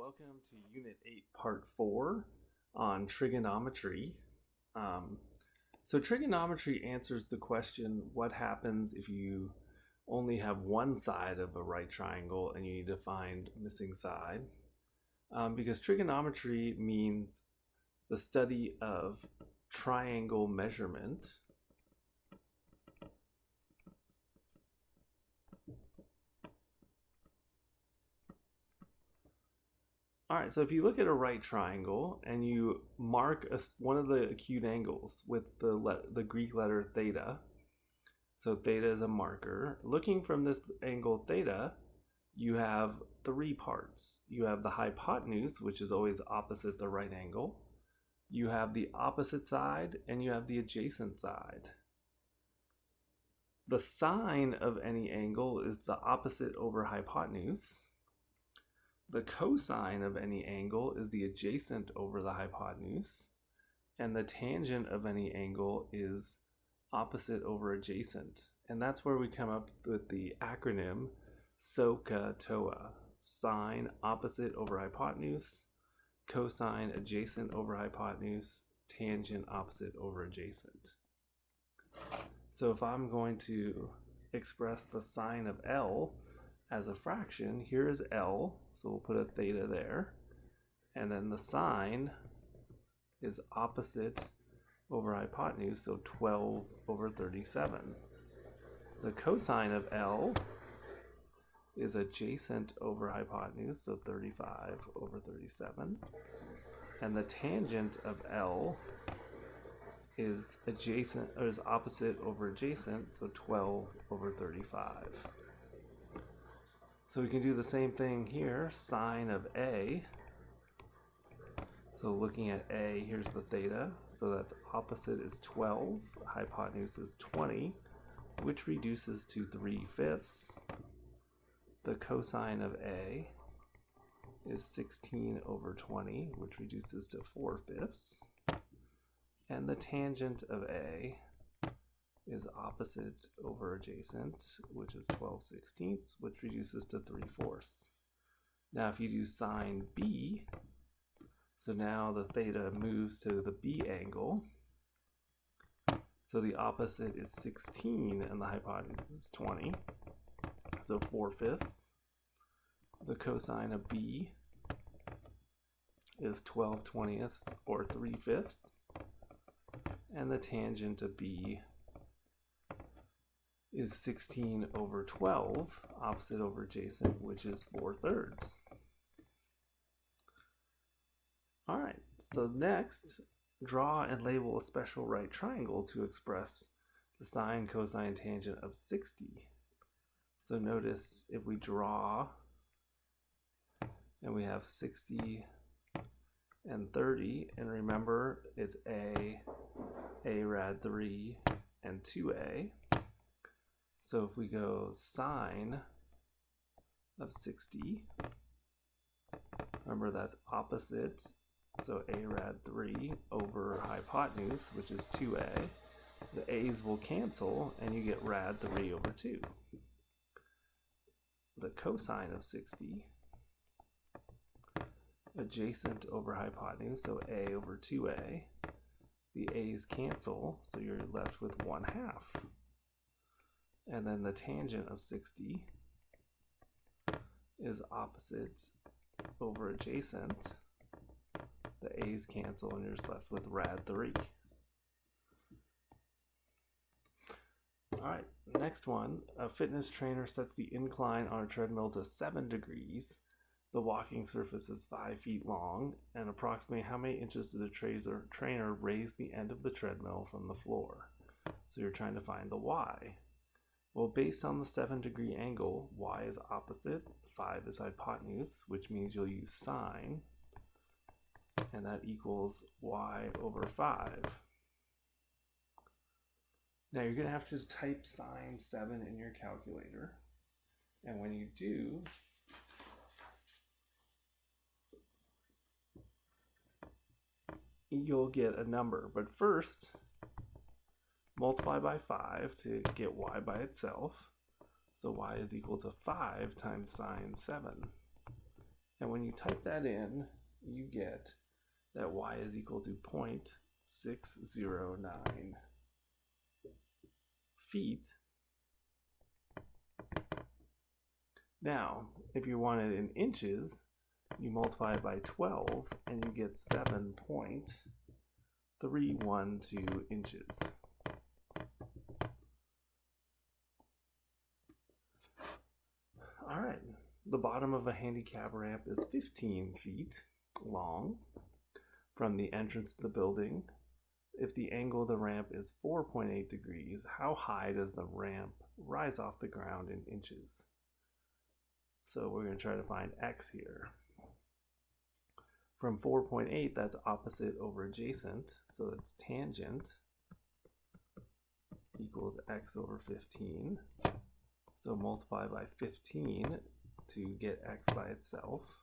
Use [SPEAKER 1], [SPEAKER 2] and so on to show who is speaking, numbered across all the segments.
[SPEAKER 1] welcome to Unit 8, Part 4 on trigonometry. So trigonometry answers the question, what happens if you only have one side of a right triangle and you need to find missing side? Because trigonometry means the study of triangle measurement. All right, so if you look at a right triangle and you mark one of the acute angles with the Greek letter theta, so theta is a marker. Looking from this angle theta, you have three parts. You have the hypotenuse, which is always opposite the right angle. You have the opposite side, and you have the adjacent side. The sine of any angle is the opposite over hypotenuse. The cosine of any angle is the adjacent over the hypotenuse, and the tangent of any angle is opposite over adjacent. And that's where we come up with the acronym SOHCAHTOA: sine opposite over hypotenuse, cosine adjacent over hypotenuse, tangent opposite over adjacent. So if I'm going to express the sine of L as a fraction, here is L, so we'll put a theta there, and then the sine is opposite over hypotenuse, so 12 over 37. The cosine of L is adjacent over hypotenuse, so 35 over 37, and the tangent of L is adjacent, or is opposite over adjacent, so 12 over 35. So we can do the same thing here, sine of A. So looking at A, here's the theta. So that's opposite is 12, hypotenuse is 20, which reduces to 3/5. The cosine of A is 16 over 20, which reduces to 4/5. And the tangent of A is opposite over adjacent, which is 12/16, which reduces to 3/4. Now if you do sine B, so now the theta moves to the B angle. So the opposite is 16 and the hypotenuse is 20, so 4/5. The cosine of B is 12/20 or 3/5. And the tangent of B is 16 over 12, opposite over adjacent, which is 4/3. All right, so next, draw and label a special right triangle to express the sine, cosine, tangent of 60. So notice if we draw and we have 60 and 30, and remember it's A rad 3, and 2A. So if we go sine of 60, remember that's opposite, so A rad 3 over hypotenuse, which is 2A. The A's will cancel, and you get rad 3 over 2. The cosine of 60, adjacent over hypotenuse, so A over 2A. The A's cancel, so you're left with 1/2. And then the tangent of 60 is opposite over adjacent. The A's cancel, and you're just left with rad 3. All right, next one. A fitness trainer sets the incline on a treadmill to 7 degrees. The walking surface is 5 feet long, and approximately how many inches did the trainer raise the end of the treadmill from the floor? So you're trying to find the y. Well, based on the 7-degree angle, y is opposite, 5 is hypotenuse, which means you'll use sine, and that equals y over 5. Now you're going to have to just type sine 7 in your calculator, and when you do, you'll get a number. But first, multiply by 5 to get y by itself. So y is equal to 5 times sine 7. And when you type that in, you get that y is equal to 0.609 feet. Now, if you want it in inches, you multiply it by 12 and you get 7.312 inches. All right, the bottom of a handicap ramp is 15 feet long from the entrance to the building. If the angle of the ramp is 4.8 degrees, how high does the ramp rise off the ground in inches? So we're going to try to find x here. From 4.8, that's opposite over adjacent, so that's tangent equals x over 15. So multiply by 15 to get x by itself.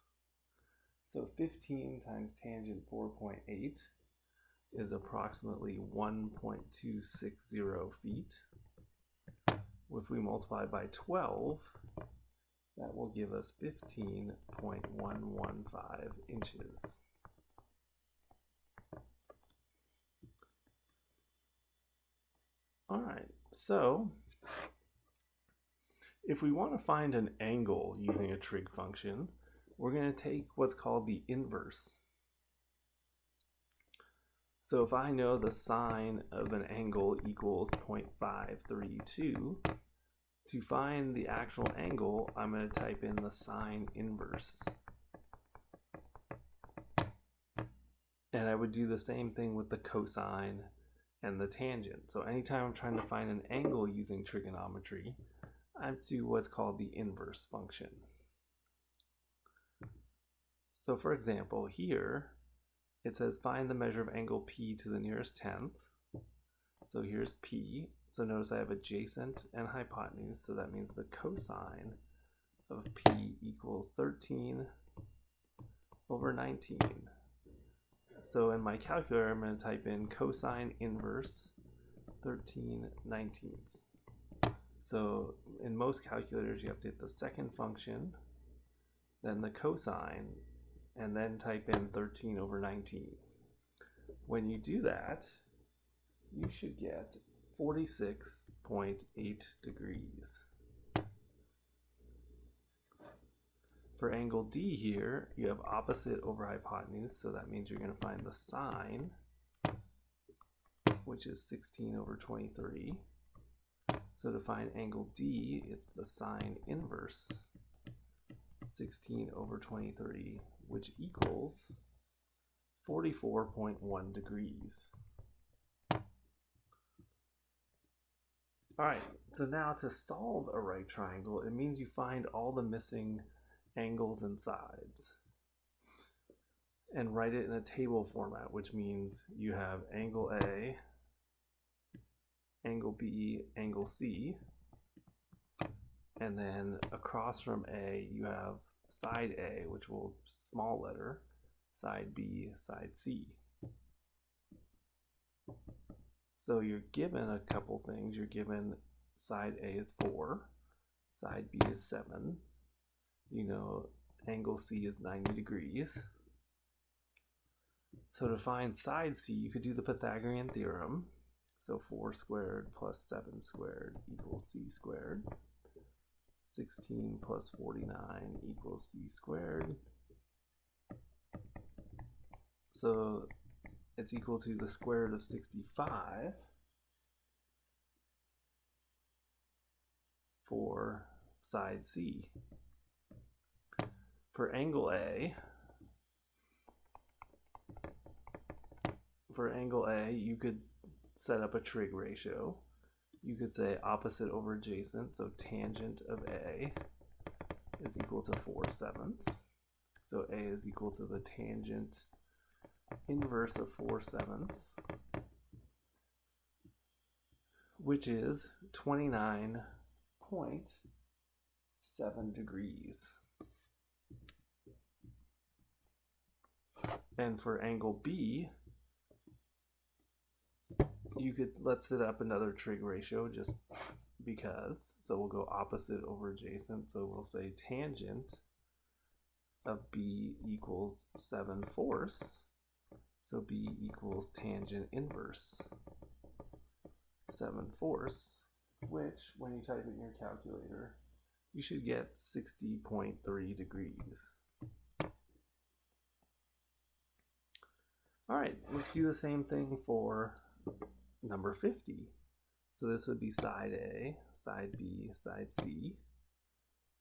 [SPEAKER 1] So 15 times tangent 4.8 is approximately 1.260 feet. If we multiply by 12, that will give us 15.115 inches. All right, so if we want to find an angle using a trig function, we're going to take what's called the inverse. So if I know the sine of an angle equals 0.532, to find the actual angle, I'm going to type in the sine inverse. And I would do the same thing with the cosine and the tangent. So anytime I'm trying to find an angle using trigonometry, I do what's called the inverse function. So for example, here it says find the measure of angle P to the nearest tenth. So here's P. So notice I have adjacent and hypotenuse, so that means the cosine of P equals 13 over 19. So in my calculator, I'm going to type in cosine inverse 13/19. So in most calculators, you have to hit the second function, then the cosine, and then type in 13 over 19. When you do that, you should get 46.8 degrees. For angle D here, you have opposite over hypotenuse, so that means you're going to find the sine, which is 16 over 23. So to find angle D, it's the sine inverse 16 over 23, which equals 44.1 degrees. All right, so now to solve a right triangle, it means you find all the missing angles and sides and write it in a table format, which means you have angle A, angle B, angle C, and then across from A you have side A, which will small letter, side B, side C. So you're given a couple things. You're given side A is 4, side B is 7. You know angle C is 90 degrees. So to find side C, you could do the Pythagorean theorem. So 4 squared plus 7 squared equals C squared. 16 plus 49 equals C squared. So it's equal to the square root of 65 for side C. For angle A, you could set up a trig ratio. You could say opposite over adjacent, so tangent of A is equal to 4/7. So A is equal to the tangent inverse of 4/7, which is 29.7 degrees. And for angle B, you could, let's set up another trig ratio just because. So we'll go opposite over adjacent. So we'll say tangent of b equals 7/4. So b equals tangent inverse 7/4, which when you type it in your calculator, you should get 60.3 degrees. All right, let's do the same thing for number 50. So this would be side A, side B, side C.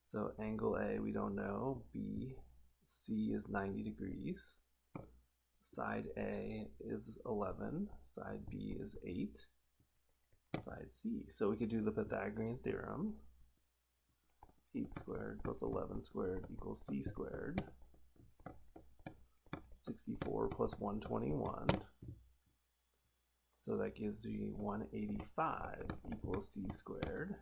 [SPEAKER 1] So angle A we don't know, B, C is 90 degrees. Side A is 11, side B is 8, side C. So we could do the Pythagorean theorem. 8 squared plus 11 squared equals C squared. 64 plus 121. So that gives me 185 equals C squared.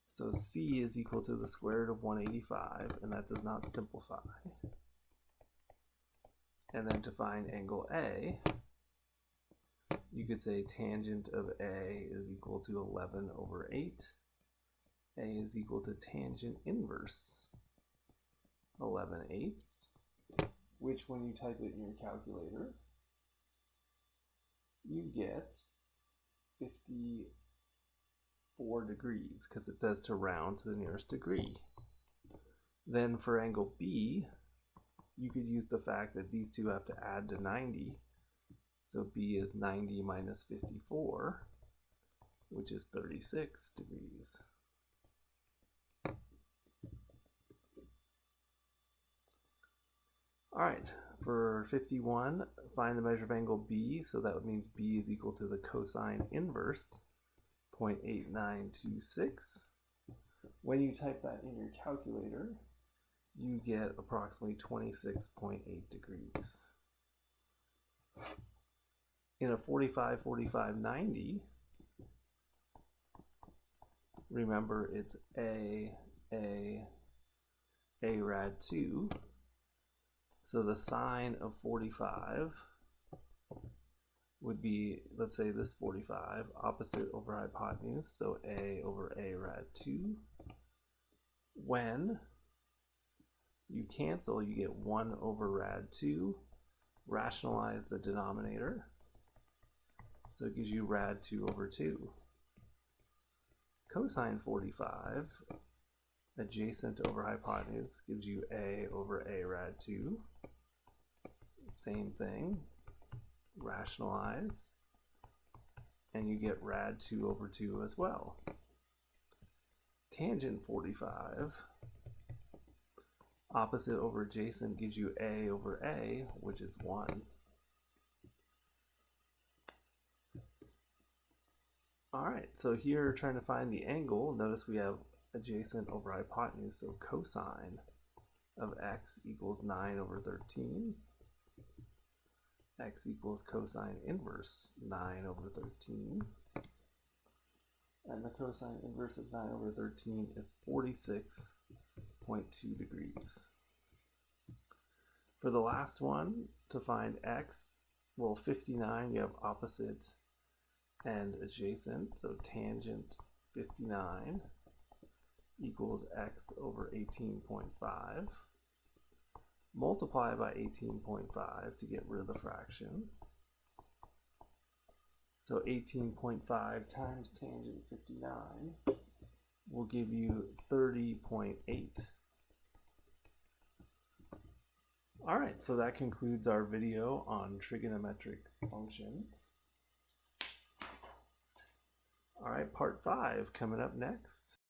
[SPEAKER 1] So C is equal to the square root of 185, and that does not simplify. And then to find angle A, you could say tangent of A is equal to 11/8. A is equal to tangent inverse 11/8, which when you type it in your calculator, you get 54 degrees because it says to round to the nearest degree. Then for angle B, you could use the fact that these two have to add to 90. So B is 90 minus 54, which is 36 degrees. All right, for 51, find the measure of angle B. So that means B is equal to the cosine inverse 0.8926. When you type that in your calculator, you get approximately 26.8 degrees. In a 45, 45, 90, remember it's A rad 2. So the sine of 45 would be, let's say this 45, opposite over hypotenuse, so A over A rad 2. When you cancel, you get 1 over rad 2. Rationalize the denominator, so it gives you rad 2 over 2. Cosine 45, adjacent over hypotenuse, gives you A over A rad 2. Same thing, rationalize, and you get rad 2 over 2 as well. Tangent 45, opposite over adjacent gives you A over A, which is 1. All right, so here trying to find the angle, notice we have adjacent over hypotenuse, so cosine of x equals 9 over 13. X equals cosine inverse 9 over 13. And the cosine inverse of 9 over 13 is 46.2 degrees. For the last one, to find x, well, 59, you have opposite and adjacent, so tangent 59 equals x over 18.5. Multiply by 18.5 to get rid of the fraction. So 18.5 times tangent 59 will give you 30.8. All right, so that concludes our video on trigonometric functions. All right, part 5 coming up next.